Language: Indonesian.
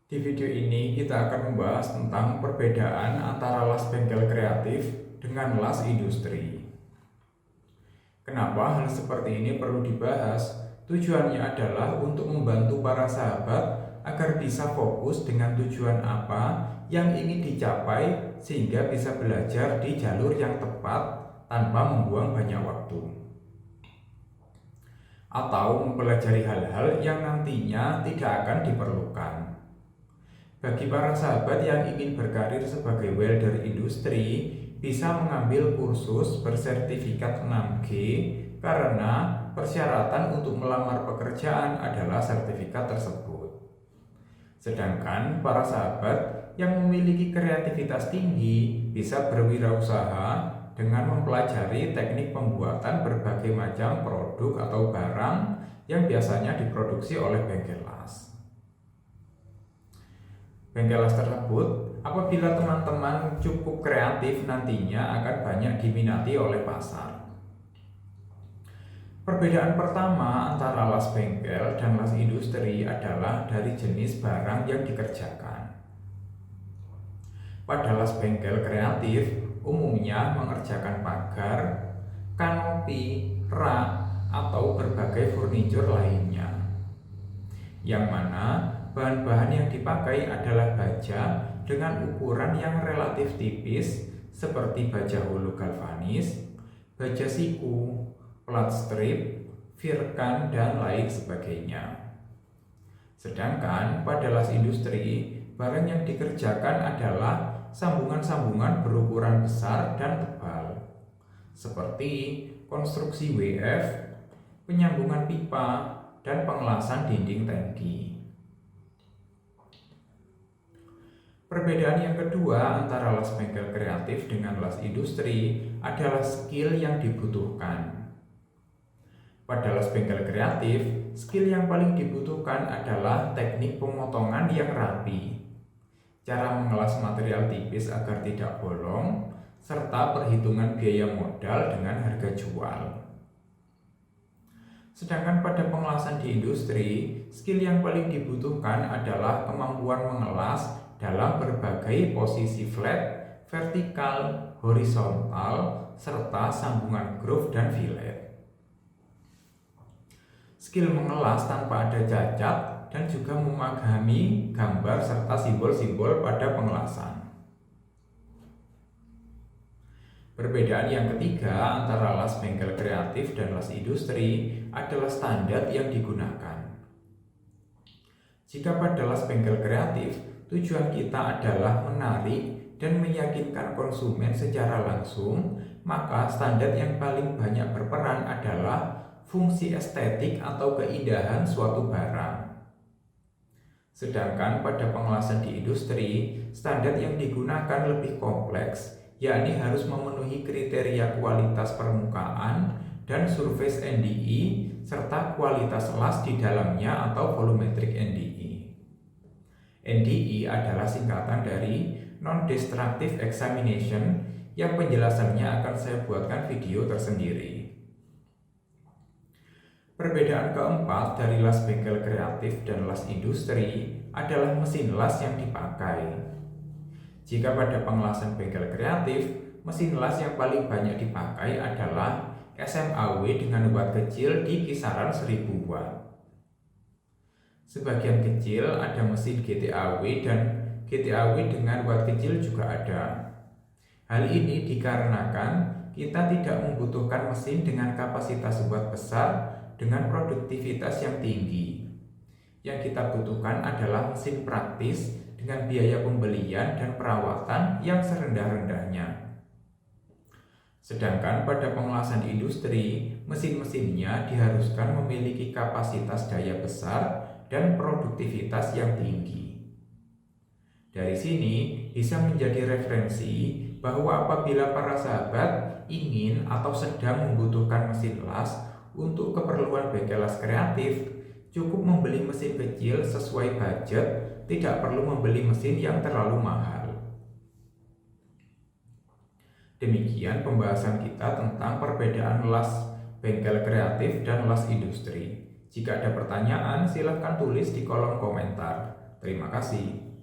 Di video ini kita akan membahas tentang perbedaan antara las bengkel kreatif dengan las industri. Kenapa hal seperti ini perlu dibahas? Tujuannya adalah untuk membantu para sahabat agar bisa fokus dengan tujuan apa yang ingin dicapai sehingga bisa belajar di jalur yang tepat tanpa membuang banyak waktu. Atau mempelajari hal-hal yang nantinya tidak akan diperlukan. Bagi para sahabat yang ingin berkarir sebagai welder industri, bisa mengambil kursus bersertifikat 6G karena persyaratan untuk melamar pekerjaan adalah sertifikat tersebut. Sedangkan para sahabat yang memiliki kreativitas tinggi bisa berwirausaha dengan mempelajari teknik pembuatan berbagai macam produk atau barang yang biasanya diproduksi oleh bengkel las. Bengkel las tersebut, apabila teman-teman cukup kreatif nantinya akan banyak diminati oleh pasar. Perbedaan pertama antara las bengkel dan las industri adalah dari jenis barang yang dikerjakan. Pada las bengkel kreatif, umumnya mengerjakan pagar, kanopi, rak, atau berbagai furnitur lainnya. Yang mana bahan-bahan yang dipakai adalah baja dengan ukuran yang relatif tipis seperti baja hulu galvanis, baja siku, plat strip, virkan, dan lain sebagainya. Sedangkan pada las industri, barang yang dikerjakan adalah sambungan-sambungan berukuran besar dan tebal, seperti konstruksi WF, penyambungan pipa, dan pengelasan dinding tangki. Perbedaan yang kedua antara las bengkel kreatif dengan las industri adalah skill yang dibutuhkan. Pada las bengkel kreatif, skill yang paling dibutuhkan adalah teknik pemotongan yang rapi, cara mengelas material tipis agar tidak bolong, serta perhitungan biaya modal dengan harga jual. Sedangkan pada pengelasan di industri, skill yang paling dibutuhkan adalah kemampuan mengelas dalam berbagai posisi flat, vertikal, horizontal, serta sambungan groove dan fillet. Skill mengelas tanpa ada cacat dan juga memahami gambar serta simbol-simbol pada pengelasan. Perbedaan yang ketiga antara las bengkel kreatif dan las industri adalah standar yang digunakan. Jika pada las bengkel kreatif, tujuan kita adalah menarik dan meyakinkan konsumen secara langsung, maka standar yang paling banyak berperan adalah fungsi estetik atau keindahan suatu barang. Sedangkan pada pengelasan di industri, standar yang digunakan lebih kompleks, yakni harus memenuhi kriteria kualitas permukaan dan surface NDI serta kualitas las di dalamnya atau volumetric NDI. NDI adalah singkatan dari Non-Destructive Examination yang penjelasannya akan saya buatkan video tersendiri. Perbedaan keempat dari las bengkel kreatif dan las industri adalah mesin las yang dipakai. Jika pada pengelasan bengkel kreatif, mesin las yang paling banyak dipakai adalah SMAW dengan watt kecil di kisaran 1000 watt. Sebagian kecil ada mesin GTAW dan GTAW dengan watt kecil juga ada. Hal ini dikarenakan kita tidak membutuhkan mesin dengan kapasitas watt besar dengan produktivitas yang tinggi. Yang kita butuhkan adalah mesin praktis dengan biaya pembelian dan perawatan yang serendah-rendahnya. Sedangkan pada pengelasan industri, mesin-mesinnya diharuskan memiliki kapasitas daya besar dan produktivitas yang tinggi. Dari sini bisa menjadi referensi bahwa apabila para sahabat ingin atau sedang membutuhkan mesin las untuk keperluan bengkel las kreatif, cukup membeli mesin kecil sesuai budget, tidak perlu membeli mesin yang terlalu mahal. Demikian pembahasan kita tentang perbedaan las bengkel kreatif dan las industri. Jika ada pertanyaan, silahkan tulis di kolom komentar. Terima kasih.